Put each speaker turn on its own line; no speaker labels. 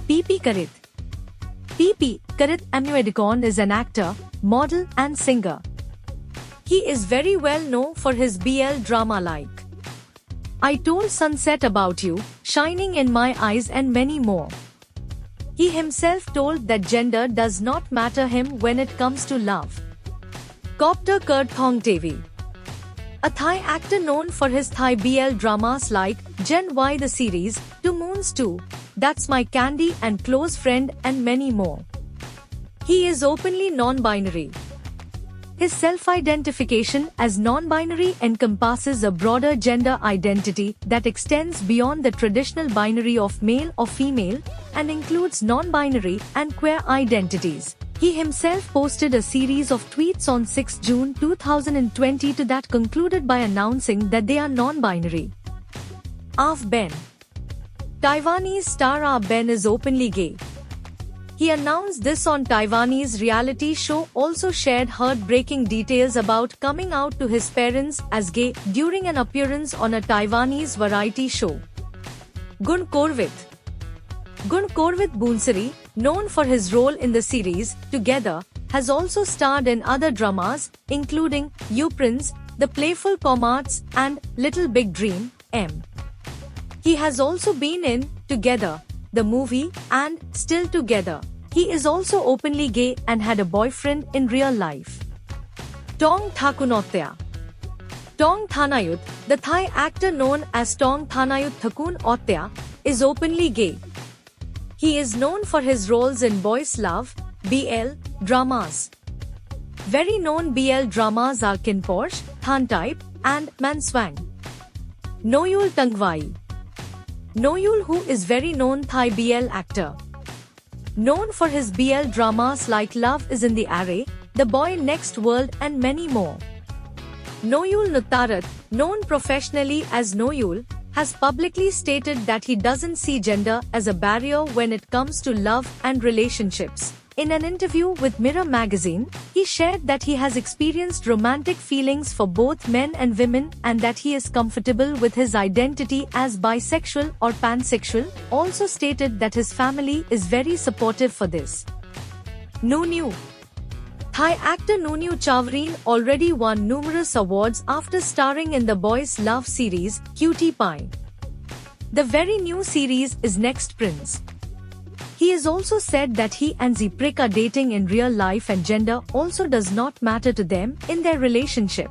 PP Karit. PP Karit Anuedikon is an actor, model and singer. He is very well known for his BL drama like I Told Sunset About You, Shining in My Eyes and many more. He himself told that gender does not matter him when it comes to love. Copter Kurt Thong Devi. A Thai actor known for his Thai BL dramas like Gen Y the series, Two Moons 2, That's My Candy and Close Friend and many more. He is openly non-binary. His self-identification as non-binary encompasses a broader gender identity that extends beyond the traditional binary of male or female and includes non-binary and queer identities. He himself posted a series of tweets on 6 June 2020 that concluded by announcing that they are non-binary. Af Ben. Taiwanese star Ah Ben is openly gay. He announced this on Taiwanese reality show, also shared heartbreaking details about coming out to his parents as gay during an appearance on a Taiwanese variety show. Gun Korwit. Gun Korwit Boonsari, known for his role in the series Together, has also starred in other dramas, including You Prince, The Playful Comrades, and Little Big Dream, M. He has also been in Together, the movie, and Still Together. He is also openly gay and had a boyfriend in real life. Tong Thakunotya. Tong Thanayut, the Thai actor known as Tong Thanayut Thakun Otya, is openly gay. He is known for his roles in boys love, BL, dramas. Very known BL dramas are Kin Porsche, Than Type, and Manswang. Noyul Tangwai. Noyul, who is very known Thai BL actor. Known for his BL dramas like Love is in the Array, The Boy Next World and many more. Noyul Nuttarat, known professionally as Noyul, has publicly stated that he doesn't see gender as a barrier when it comes to love and relationships. In an interview with Mirror magazine, he shared that he has experienced romantic feelings for both men and women and that he is comfortable with his identity as bisexual or pansexual, also stated that his family is very supportive for this. Nunu. Thai actor Nunu Chawreen already won numerous awards after starring in the boys' love series, Cutie Pie. The very new series is Next Prince. He has also said that he and Ziprik are dating in real life and gender also does not matter to them in their relationship.